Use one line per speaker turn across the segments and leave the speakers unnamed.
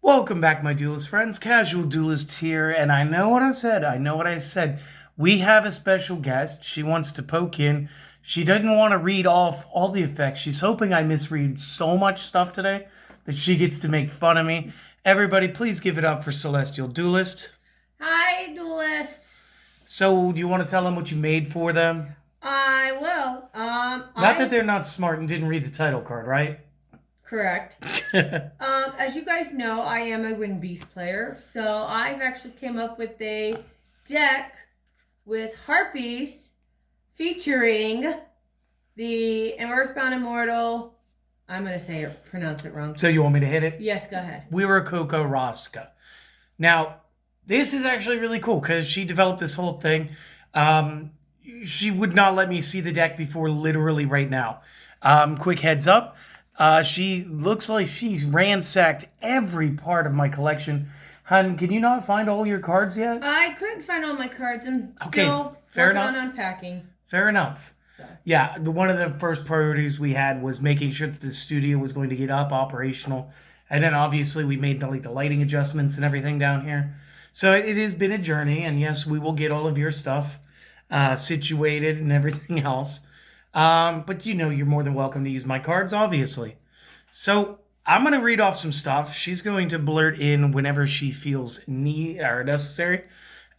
Welcome back, my duelist friends. Casual Duelist here, and I know what I said. We have a special guest. She wants to poke in. She doesn't want to read off all the effects. She's hoping I misread so much stuff today that she gets to make fun of me. Everybody, please give it up for Celestial Duelist.
Hi, duelists.
So, do you want to tell them what you made for them?
I will.
Not that they're not smart and didn't read the title card, right?
Correct. As you guys know, I am a Wing Beast player, so I've actually came up with a deck with Harpies featuring the earthbound immortal. I'm gonna pronounce it wrong.
So you want me to hit it?
Yes, go ahead.
Wiraqocha Rasca. Now, this is actually really cool because she developed this whole thing. She would not let me see the deck before literally right now. Quick heads up. She looks like she's ransacked every part of my collection. Hun, can you not find all your cards yet?
I couldn't find all my cards. I'm still working on unpacking.
Fair enough. So. Yeah, one of the first priorities we had was making sure that the studio was going to get up operational. And then obviously we made the lighting adjustments and everything down here. So it has been a journey, and yes, we will get all of your stuff situated and everything else. But you're more than welcome to use my cards, obviously. So I'm going to read off some stuff. She's going to blurt in whenever she feels need or necessary.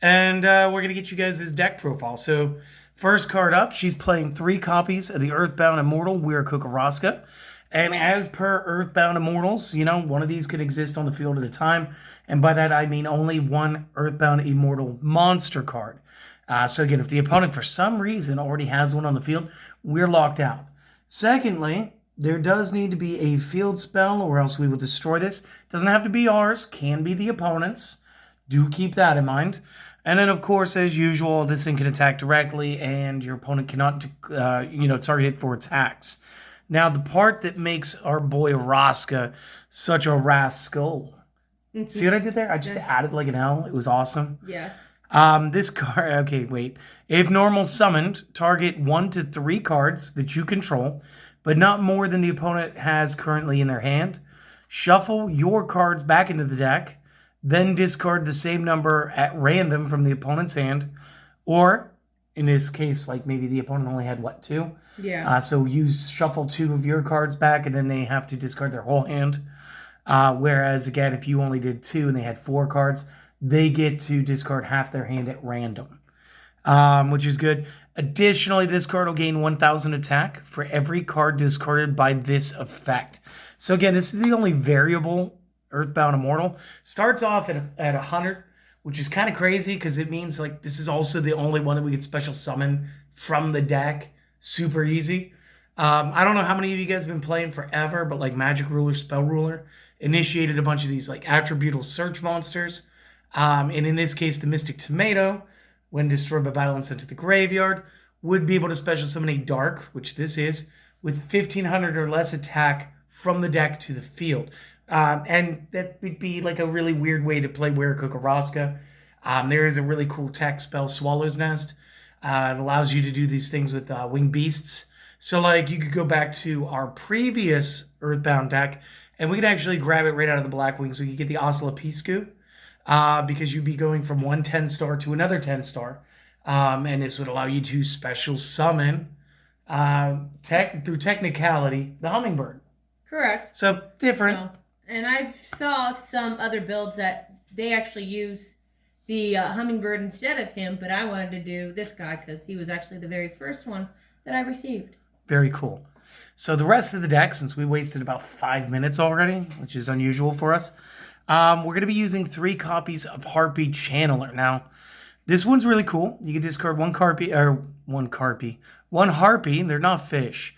And we're going to get you guys this deck profile. So first card up, she's playing 3 copies of the Earthbound Immortal Wiraqocha Rasca. And as per Earthbound Immortals, one of these can exist on the field at a time. And by that, I mean only one Earthbound Immortal monster card. So again, if the opponent for some reason already has one on the field, we're locked out. Secondly, there does need to be a field spell or else we will destroy this. Doesn't have to be ours, can be the opponent's. Do keep that in mind. And then, of course, as usual, this thing can attack directly and your opponent cannot, target it for attacks. Now, the part that makes our boy Rasca such a rascal. See what I did there? I just added like an L. It was awesome.
Yes.
This card, okay, wait. If normal summoned, target 1 to 3 cards that you control, but not more than the opponent has currently in their hand. Shuffle your cards back into the deck, then discard the same number at random from the opponent's hand. Or, in this case, like maybe the opponent only had, 2?
Yeah.
So shuffle 2 of your cards back, and then they have to discard their whole hand. Whereas, again, if you only did 2 and they had 4 cards, they get to discard half their hand at random, which is good. Additionally, this card will gain 1,000 attack for every card discarded by this effect. So again, this is the only variable Earthbound Immortal. Starts off at 100, which is kind of crazy because it means this is also the only one that we can special summon from the deck. Super easy. I don't know how many of you guys have been playing forever, but Magic Ruler, Spell Ruler initiated a bunch of these attributable search monsters. And in this case, the Mystic Tomato, when destroyed by battle and sent to the graveyard, would be able to special summon a Dark, which this is, with 1,500 or less attack from the deck to the field. And that would be a really weird way to play Wiraqocha Rasca. There is a really cool tech spell, Swallow's Nest. It allows you to do these things with Winged Beasts. So you could go back to our previous Earthbound deck, and we could actually grab it right out of the Black Wings. So we could get the Oscilla-Piscu. Because you'd be going from one 10-star to another 10-star. And this would allow you to special summon, through technicality, the Hummingbird.
Correct.
So, different.
And I saw some other builds that they actually use the Hummingbird instead of him, but I wanted to do this guy because he was actually the very first one that I received.
Very cool. So, the rest of the deck, since we wasted about 5 minutes already, which is unusual for us, we're going to be using 3 copies of Harpie Channeler. Now, this one's really cool. You can discard one Harpie, they're not fish,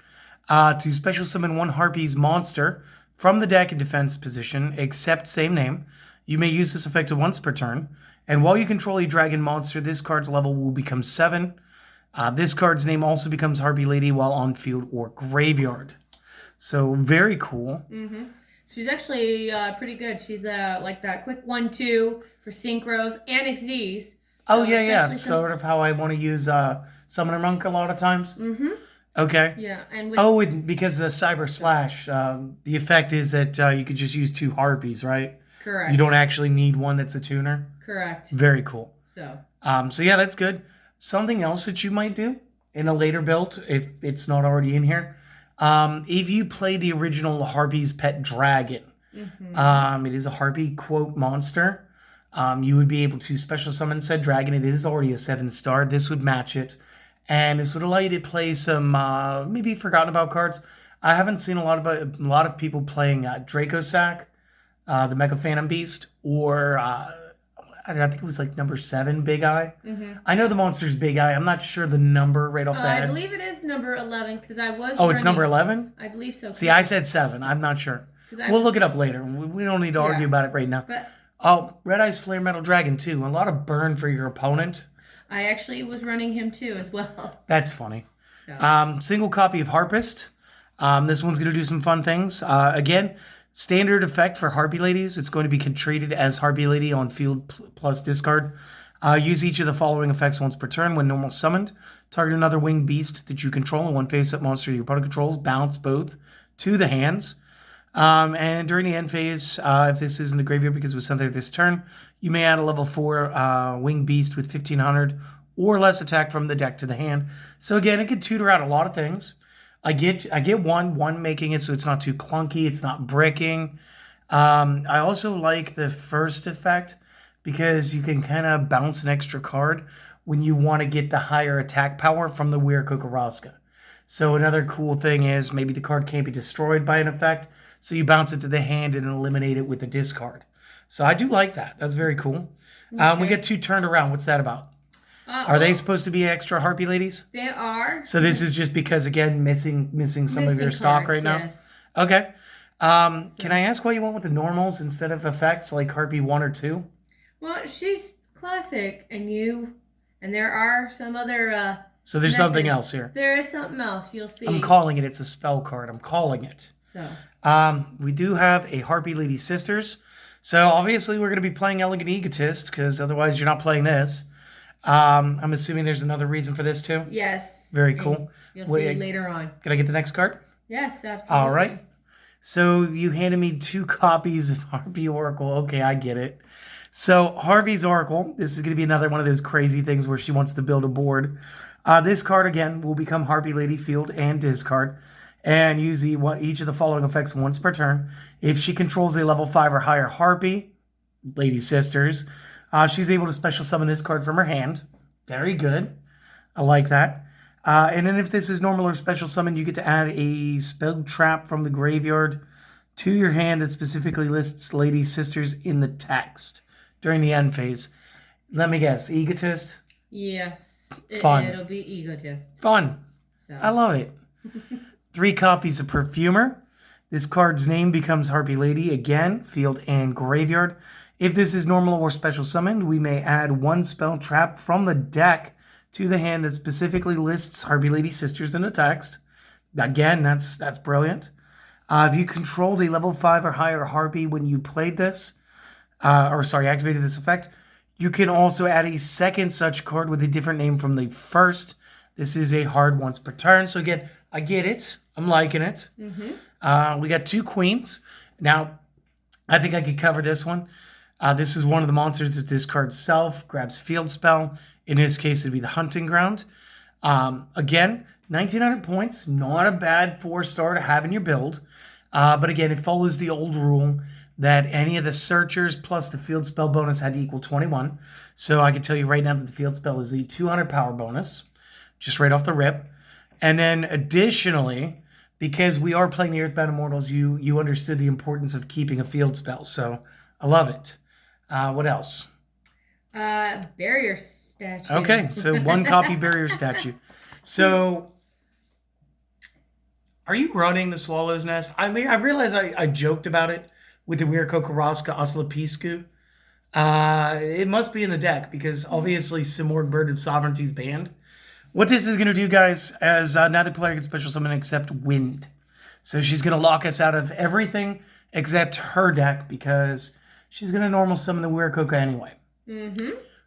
to special summon one Harpie's monster from the deck in defense position, except same name. You may use this effect once per turn. And while you control a dragon monster, this card's level will become 7. This card's name also becomes Harpie Lady while on field or graveyard. So, very cool. Mm-hmm.
She's actually pretty good. She's that quick 1-2 for synchros and XZs. So
oh, yeah. Sort of how I want to use Summoner Monk a lot of times. Mm-hmm. Okay.
Yeah. And
because of the Cyber Slash, the effect is that you could just use 2 Harpies, right?
Correct.
You don't actually need one that's a tuner.
Correct.
Very cool.
So
yeah, that's good. Something else that you might do in a later build, if it's not already in here, if you play the original Harpie's Pet Dragon, it is a Harpie quote monster. You would be able to special summon said dragon. It is already a 7-star. This would match it. And this would allow you to play some maybe forgotten about cards. I haven't seen a lot of people playing Dracosac, the Mega Phantom Beast, or I think it was like number 7, Big Eye. I know the monster's Big Eye. I'm not sure the number right off the head.
I believe it is number 11 because I was.
Oh, it's number 11?
I believe so.
See, I said 7. I'm not sure. We'll look it up later. We don't need to argue about it right now. Red Eye's Flare Metal Dragon too. A lot of burn for your opponent.
I actually was running him too as well.
That's funny. So. Single copy of Harpist. This one's going to do some fun things. Again, standard effect for Harpie Ladies. It's going to be treated as Harpie Lady on field plus discard. Use each of the following effects once per turn. When normal summoned, target another winged beast that you control and one face-up monster your opponent controls. Bounce both to the hands. And during the end phase, if this isn't a graveyard because it was sent there this turn, you may add a level 4 winged beast with 1500 or less attack from the deck to the hand. So again, it can tutor out a lot of things. I get one making it so it's not too clunky, it's not bricking. I also like the first effect because you can kind of bounce an extra card when you want to get the higher attack power from the Wiraqocha Rasca. So another cool thing is maybe the card can't be destroyed by an effect, so you bounce it to the hand and eliminate it with the discard. So I do like that. That's very cool. Okay. We get 2 turned around. What's that about? Are they supposed to be extra Harpie Ladies?
They are.
So this is just because, again, missing some of your stock right now?
Yes.
Okay. Can I ask why you went with the normals instead of effects like Harpie 1 or 2?
Well, she's classic, and there are some other
so there's
methods.
Something else here.
There is something else. You'll see.
I'm calling it. It's a spell card. I'm calling it.
So.
We do have a Harpie Lady Sisters. So obviously we're going to be playing Elegant Egotist because otherwise you're not playing this. I'm assuming there's another reason for this too?
Yes.
Very cool.
You'll see later on.
Can I get the next card?
Yes, absolutely.
All right. So you handed me 2 copies of Harpie Oracle. Okay, I get it. So Harpie's Oracle, this is going to be another one of those crazy things where she wants to build a board. This card, again, will become Harpie Lady Field and discard. And use each of the following effects once per turn. If she controls a level 5 or higher Harpie, Lady Sisters, she's able to special summon this card from her hand. Very good. I like that. And then if this is normal or special summon, you get to add a spell trap from the graveyard to your hand that specifically lists Lady Sisters in the text during the end phase. Let me guess. Egotist?
Yes.
Fun.
It'll be Egotist.
Fun.
So.
I love it. 3 copies of Perfumer. This card's name becomes Harpie Lady again, field and graveyard. If this is normal or special summoned, we may add 1 spell trap from the deck to the hand that specifically lists Harpie Lady Sisters in the text. Again, that's brilliant. If you controlled a level 5 or higher Harpie when you played this, activated this effect, you can also add a second such card with a different name from the first. This is a hard once per turn. So again, I get it. I'm liking it. We got 2 queens. Now, I think I could cover this one. This is one of the monsters that discards self, grabs field spell. In this case, it'd be the Hunting Ground. Again, 1,900 points. Not a bad 4-star to have in your build. But again, it follows the old rule that any of the searchers plus the field spell bonus had to equal 21. So I can tell you right now that the field spell is a 200 power bonus, just right off the rip. And then additionally, because we are playing the Earthbound Immortals, you understood the importance of keeping a field spell. So I love it. What else?
Barrier statue.
Okay, so 1 copy barrier statue. So are you running the Swallow's Nest? I mean, I realize I joked about it with the Wiraqocha Rasca Oslopiscu. It must be in the deck because obviously Simorg Bird of Sovereignty is banned. What this is going to do, guys, is now the player can special summon except Wind. So she's going to lock us out of everything except her deck because she's going to normal summon the Wiraqocha anyway.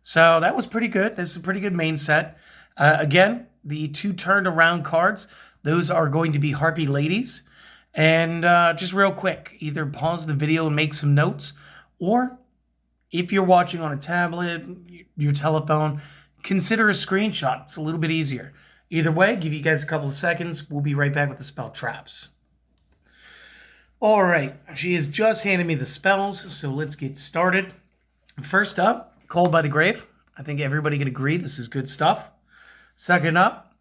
So that was pretty good. This is a pretty good main set. Again, the 2 turned around cards, those are going to be Harpie Ladies. And just real quick, either pause the video and make some notes, Or if you're watching on a tablet, your telephone, consider a screenshot. It's a little bit easier. Either way, give you guys a couple of seconds. We'll be right back with the spell traps. All right, she has just handed me the spells, so let's get started. First up, Cold by the Grave. I think everybody can agree this is good stuff. Second up,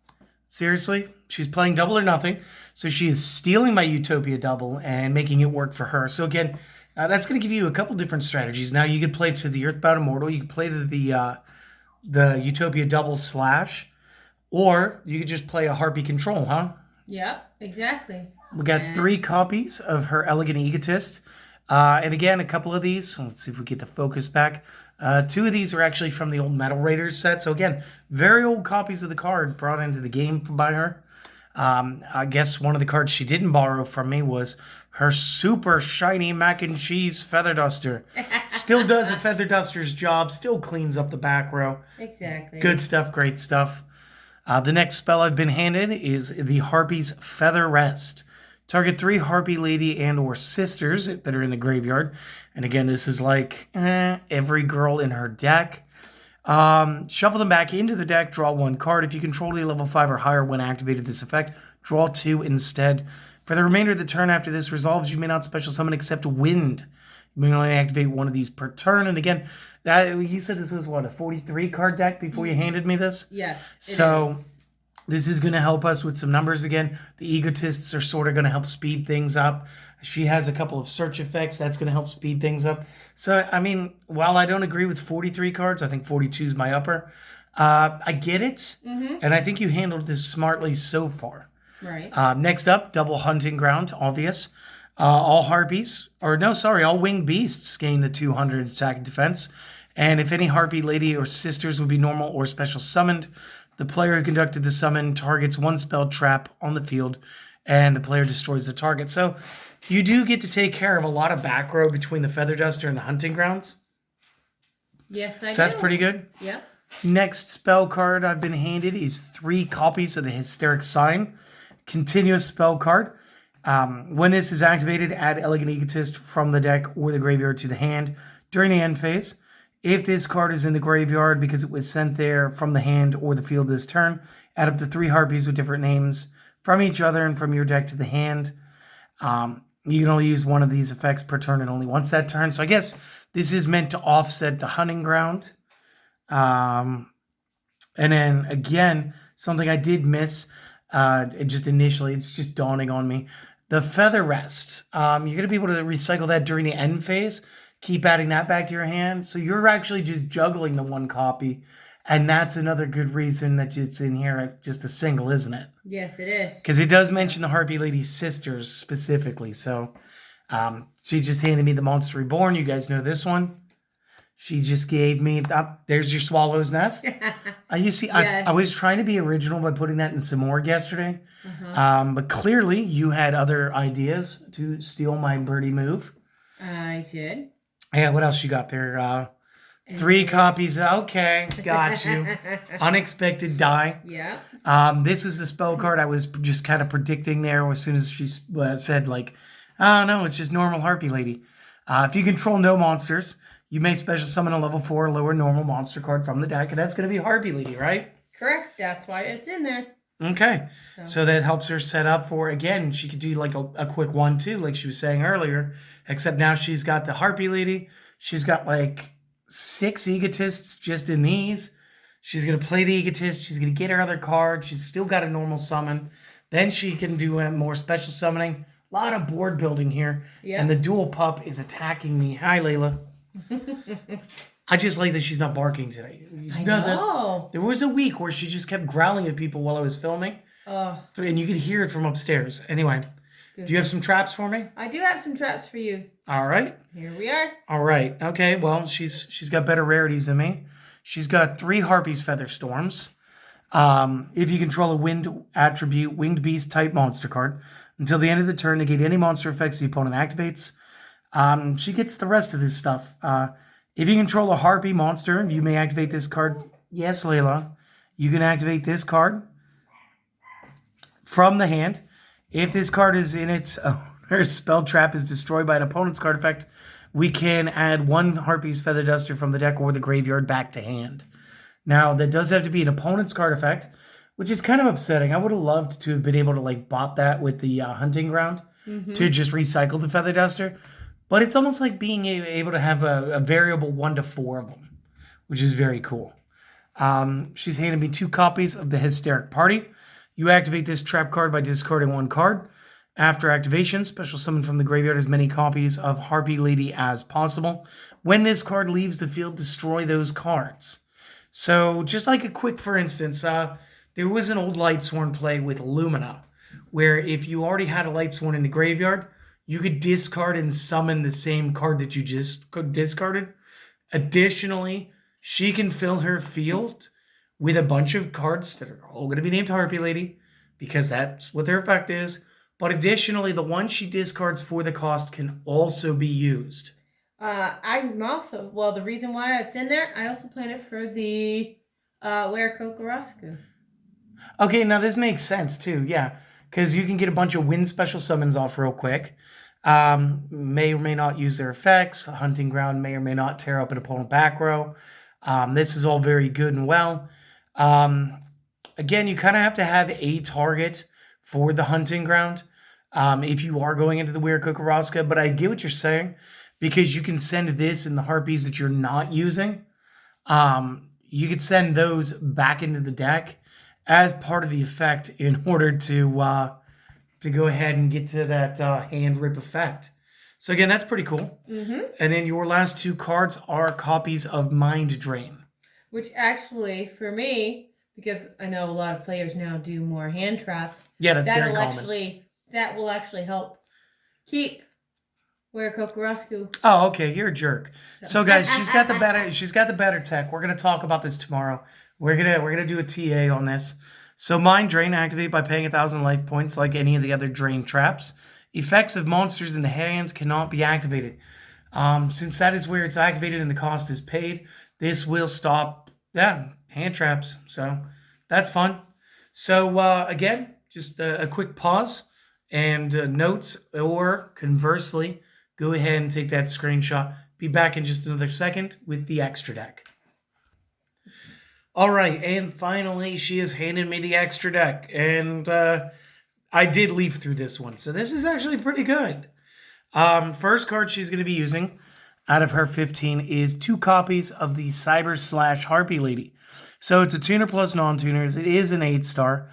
seriously, she's playing double or nothing, so she is stealing my Utopia double and making it work for her. So again, that's going to give you a couple different strategies. Now you could play to the Earthbound Immortal, you could play to the Utopia double slash, or you could just play a Harpie control, huh?
Yep, exactly.
We got 3 copies of her Elegant Egotist. And again, a couple of these. Let's see if we get the focus back. 2 of these are actually from the old Metal Raiders set. So again, very old copies of the card brought into the game by her. I guess one of the cards she didn't borrow from me was her super shiny mac and cheese feather duster. Still does a feather duster's job. Still cleans up the back row.
Exactly.
Good stuff. Great stuff. The next spell I've been handed is the Harpie's Feather Rest. Target 3 Harpie Lady and or sisters that are in the graveyard. And again, this is like every girl in her deck. Shuffle them back into the deck, draw 1 card. If you control a level 5 or higher when activated this effect, draw 2 instead. For the remainder of the turn after this resolves, you may not special summon except Wind. You may only activate 1 of these per turn. And again, you said this was what, a 43 card deck before you handed me this?
Yes.
So this is going to help us with some numbers again. The Egotists are sort of going to help speed things up. She has a couple of search effects. That's going to help speed things up. So, I mean, while I don't agree with 43 cards, I think 42 is my upper. I get it. And I think you handled this smartly so far.
Right.
Next up, Double Hunting Ground, obvious. All winged beasts gain the 200 attack and defense. And if any Harpie Lady or sisters would be normal or special summoned, the player who conducted the summon targets 1 spell trap on the field, and the player destroys the target. So you do get to take care of a lot of back row between the Feather Duster and the Hunting Grounds.
Yes, I do.
So that's pretty good.
Yep.
Next spell card I've been handed is 3 copies of the Hysteric Sign. Continuous spell card. When this is activated, add Elegant Egotist from the deck or the graveyard to the hand during the end phase. If this card is in the graveyard because it was sent there from the hand or the field this turn, add up to 3 Harpies with different names from each other and from your deck to the hand. You can only use 1 of these effects per turn and only once that turn. So I guess this is meant to offset the Hunting Ground. And then again, something I did miss just initially, it's just dawning on me. The Feather Rest. You're going to be able to recycle that during the end phase. Keep adding that back to your hand. So you're actually just juggling the 1 copy. And that's another good reason that it's in here at just a single, isn't it?
Yes, it is.
Because it does mention the Harpie Lady sisters specifically. So she just handed me the Monster Reborn. You guys know this one. She just gave me, there's your Swallow's Nest. You see,
Yes.
I was trying to be original by putting that in some more yesterday. But clearly you had other ideas to steal my birdie move.
I did.
Yeah, what else you got there? 3 copies. Okay, got you. Unexpected die.
Yeah.
This is the spell card I was just kind of predicting there as soon as she said, like, oh, no, it's just normal Harpie Lady. If you control no monsters, you may special summon a level 4 lower normal monster card from the deck, and that's going to be Harpie Lady, right?
Correct. That's why it's in there.
Okay. So that helps her set up for, again, she could do like a quick 1-2, like she was saying earlier, except now she's got the Harpie Lady. She's got like 6 Egotists just in these. She's going to play the Egotist. She's going to get her other card. She's still got a normal summon. Then she can do more special summoning. A lot of board building here.
Yeah.
And the dual pup is attacking me. Hi, Layla. I just like that she's not barking today.
I know.
There was a week where she just kept growling at people while I was filming.
Oh.
And you could hear it from upstairs. Anyway, do you have some traps for me?
I do have some traps for you.
All right.
Here we are.
All right. Okay, well, she's got better rarities than me. She's got 3 Harpie's Feather Storms. If you control a wind attribute, winged beast type monster card, until the end of the turn, negate any monster effects the opponent activates. She gets the rest of this stuff. If you control a Harpie monster, you may activate this card. Yes, Layla. You can activate this card from the hand. If this card is in its owner's spell trap is destroyed by an opponent's card effect, we can add one Harpie's Feather Duster from the deck or the graveyard back to hand. Now, that does have to be an opponent's card effect, which is kind of upsetting. I would have loved to have been able to like bop that with the hunting ground to just recycle the Feather Duster. But it's almost like being able to have a variable 1 to 4 of them, which is very cool. She's handed me 2 copies of the Hysteric Party. You activate this trap card by discarding 1 card. After activation, special summon from the graveyard as many copies of Harpie Lady as possible. When this card leaves the field, destroy those cards. So, just like a quick, for instance, there was an old Lightsworn play with Lumina, where if you already had a Lightsworn in the graveyard, you could discard and summon the same card that you just discarded. Additionally, she can fill her field with a bunch of cards that are all going to be named Harpie Lady, because that's what their effect is. But additionally, the one she discards for the cost can also be used.
I'm also, well, the reason why it's in there, I also planned it for the Wiraqocha Rasca.
Okay, now this makes sense too, yeah. Because you can get a bunch of wind special summons off real quick. May or may not use their effects. Hunting Ground may or may not tear up an opponent back row. This is all very good and well. Again, you kind of have to have a target for the Hunting Ground if you are going into the Wiraqocha Rasca. But I get what you're saying, because you can send this and the Harpies that you're not using. You could send those back into the deck as part of the effect in order to go ahead and get to that hand rip effect. So again, that's pretty cool. And then your last 2 cards are copies of Mind Drain.
Which actually, for me, because I know a lot of players now do more hand traps.
Yeah, that's very common.
That will actually help keep Wiraqocha Rasca.
Oh, okay, you're a jerk. So guys, she's got the better tech. We're gonna talk about this tomorrow. We're gonna do a TA on this. So Mind Drain, activate by paying 1,000 life points like any of the other drain traps. Effects of monsters in the hand cannot be activated. Since that is where it's activated and the cost is paid, this will stop hand traps. So that's fun. So again, just a quick pause and notes, or conversely, go ahead and take that screenshot. Be back in just another second with the extra deck. All right, and finally, she has handed me the extra deck, and I did leaf through this one, so this is actually pretty good. First card she's going to be using out of her 15 is 2 copies of the Cyber / Harpie Lady. So it's a tuner plus non-tuners. It is an 8-star.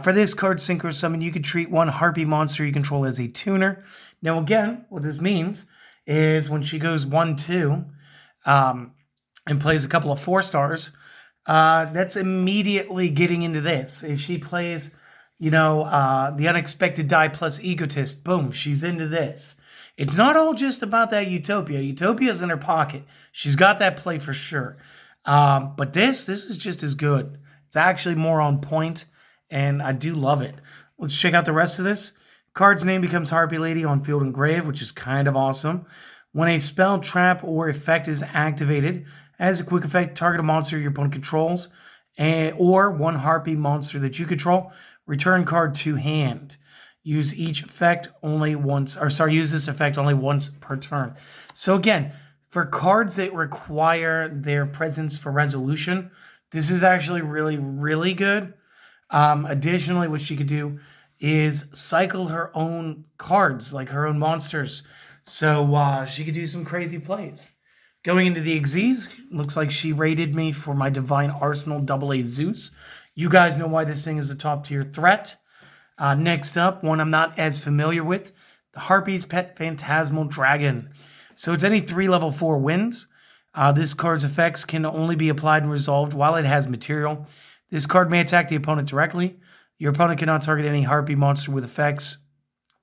For this card, Synchro Summon, you can treat 1 Harpie monster you control as a tuner. Now again, what this means is when she goes 1/2 and plays a couple of 4-stars, that's immediately getting into this. If she plays, the Unexpected Die plus Egotist, boom, she's into this. It's not all just about that Utopia. Utopia's in her pocket. She's got that play for sure. But this is just as good. It's actually more on point, and I do love it. Let's check out the rest of this. Card's name becomes Harpie Lady on field and grave, which is kind of awesome. When a spell, trap, or effect is activated, as a quick effect, target a monster your opponent controls, or 1 Harpie monster that you control. Return card to hand. Use this effect only once per turn. So again, for cards that require their presence for resolution, this is actually really, really good. Additionally, what she could do is cycle her own cards, like her own monsters. So she could do some crazy plays. Going into the Xyz, looks like she rated me for my Divine Arsenal AA Zeus. You guys know why this thing is a top tier threat. Next up, one I'm not as familiar with, the Harpie's Pet Phantasmal Dragon. So it's any 3 level 4 wins. This card's effects can only be applied and resolved while it has material. This card may attack the opponent directly. Your opponent cannot target any Harpie monster with effects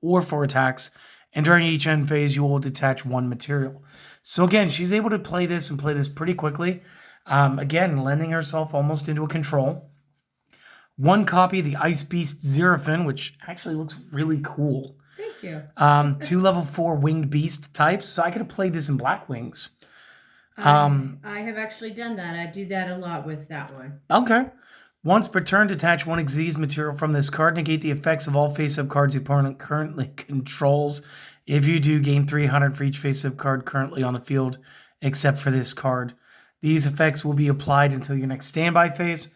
or for attacks. And during each end phase, you will detach 1 material. So again, she's able to play this and play this pretty quickly. Again, lending herself almost into a control. 1 copy of the Ice Beast Xeraphon, which actually looks really cool.
Thank you.
2 level 4 winged beast types. So I could have played this in Black Wings.
I have actually done that. I do that a lot with that one.
Okay. Once per turn, detach 1 Xyz material from this card. Negate the effects of all face-up cards the opponent currently controls. If you do, gain 300 for each face-up card currently on the field, except for this card. These effects will be applied until your next standby phase.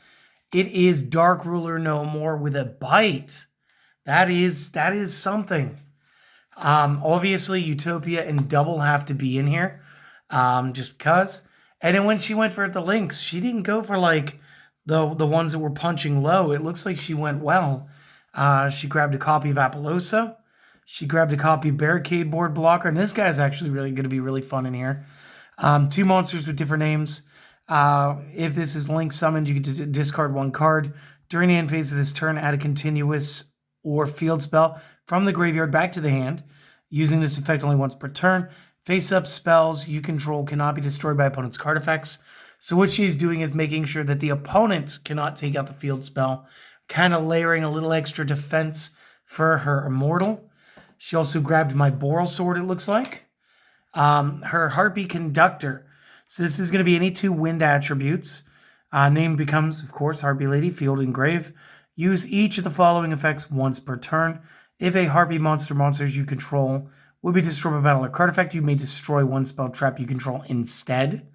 It is Dark Ruler No More with a bite. That is something. Obviously, Utopia and Double have to be in here, just because. And then when she went for the links, she didn't go for like the ones that were punching low. It looks like she went well. She grabbed a copy of Appaloosa. She grabbed a copy of Barricade Board Blocker, and this guy's actually really going to be really fun in here. 2 monsters with different names. If this is link summoned, you get to discard 1 card. During the end phase of this turn, add a continuous or field spell from the graveyard back to the hand. Using this effect only once per turn. Face-up spells you control cannot be destroyed by opponent's card effects. So what she's doing is making sure that the opponent cannot take out the field spell, kind of layering a little extra defense for her immortal. She also grabbed my Boral Sword, it looks like. Her Harpie Conductor. So this is going to be any 2 wind attributes. Name becomes, of course, Harpie Lady, Field and Grave. Use each of the following effects once per turn. If a Harpie monsters you control will be destroyed by battle or card effect, you may destroy 1 spell trap you control instead.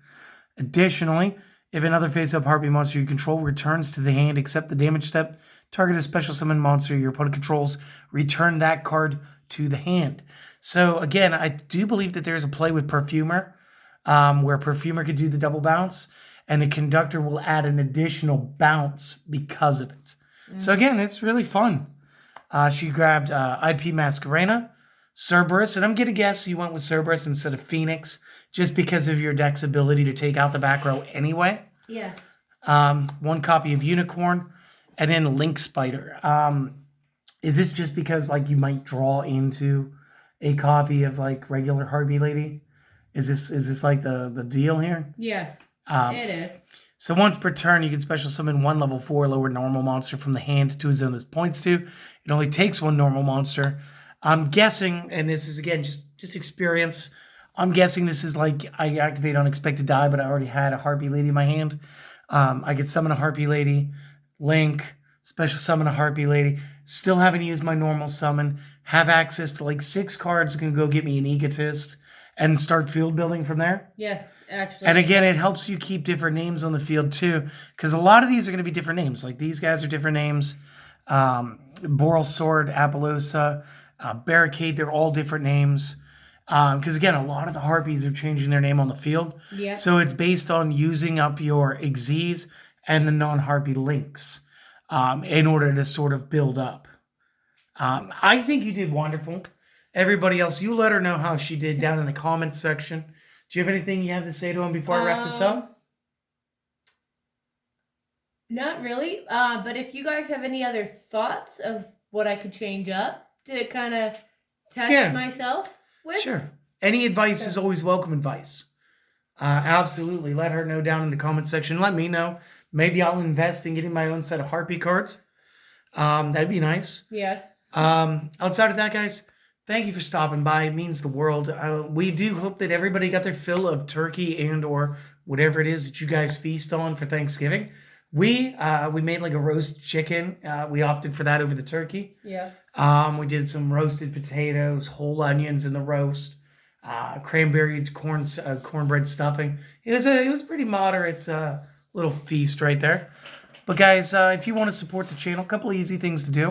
Additionally, if another face-up Harpie monster you control returns to the hand except the damage step, target a special summon monster your opponent controls, return that card to the hand. So again, I do believe that there's a play with Perfumer, where Perfumer could do the double bounce, and the Conductor will add an additional bounce because of it. So again, it's really fun. She grabbed IP Masquerena, Cerberus, and I'm going to guess you went with Cerberus instead of Phoenix, just because of your deck's ability to take out the back row anyway.
Yes.
1 copy of Unicorn, and then Link Spider. Is this just because like you might draw into a copy of like regular Harpie Lady? Is this like the deal here?
Yes, it is.
So once per turn, you can special summon 1 level 4 lower normal monster from the hand to a zone this points to. It only takes 1 normal monster. I'm guessing, and this is again just experience, I'm guessing this is like I activate Unexpected Die, but I already had a Harpie Lady in my hand. I could summon a Harpie Lady, Link, special summon a Harpie Lady, still having used my normal summon, have access to like 6 cards, can go get me an Egotist, and start field building from there.
Yes, actually.
And again, it helps you keep different names on the field too, because a lot of these are going to be different names. Like these guys are different names. Boral Sword, Appaloosa, Barricade, they're all different names. Because again, a lot of the Harpies are changing their name on the field.
Yeah.
So it's based on using up your Xyz and the non-Harpie links in order to sort of build up. I think you did wonderful. Everybody else, you let her know how she did down in the comments section. Do you have anything you have to say to him before I wrap this up?
Not really. But if you guys have any other thoughts of what I could change up to kind of test myself with?
Sure. Any advice is always welcome advice. Absolutely. Let her know down in the comment section. Let me know. Maybe I'll invest in getting my own set of Harpie cards. That'd be nice.
Yes.
Outside of that, guys, thank you for stopping by. It means the world. We do hope that everybody got their fill of turkey and or whatever it is that you guys feast on for Thanksgiving. We made like a roast chicken. We opted for that over the turkey.
Yes.
We did some roasted potatoes, whole onions in the roast, cranberry cornbread stuffing. It was a pretty moderate little feast right there. But guys, if you want to support the channel, a couple of easy things to do.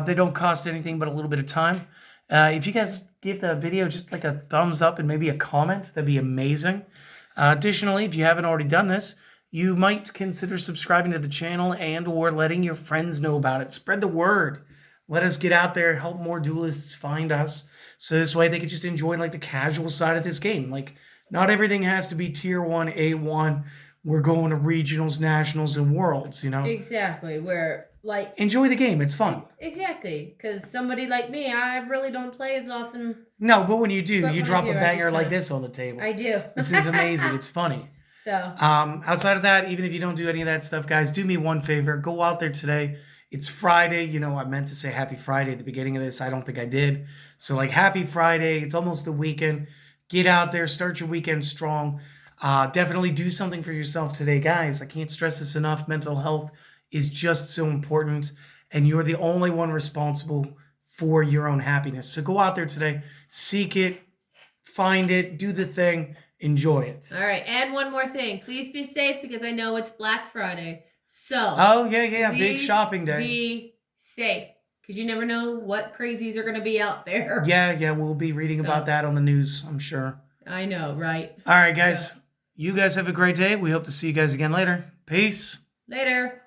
They don't cost anything but a little bit of time. If you guys give the video just like a thumbs up and maybe a comment, that'd be amazing. Additionally, if you haven't already done this, you might consider subscribing to the channel and or letting your friends know about it. Spread the word. Let us get out there, help more duelists find us. So this way they could just enjoy like the casual side of this game. Like not everything has to be tier 1, A1. We're going to regionals, nationals, and worlds, you know?
Exactly. Where like
enjoy the game. It's fun.
Exactly. Because somebody like me, I really don't play as often.
No, but when you do, you drop a
I
banger like this on the table.
I do.
This is amazing. It's funny.
So
outside of that, even if you don't do any of that stuff, guys, do me one favor. Go out there today. It's Friday. You know, I meant to say happy Friday at the beginning of this. I don't think I did. So like happy Friday. It's almost the weekend. Get out there. Start your weekend strong. Definitely do something for yourself today, guys. I can't stress this enough. Mental health is just so important. And you're the only one responsible for your own happiness. So go out there today, seek it, find it, do the thing, enjoy it.
All right, and one more thing. Please be safe because I know it's Black Friday. So.
Oh, yeah, big shopping day.
Be safe because you never know what crazies are going to be out there.
Yeah, we'll be reading about that on the news, I'm sure.
I know, right?
All right, guys. You guys have a great day. We hope to see you guys again later. Peace.
Later.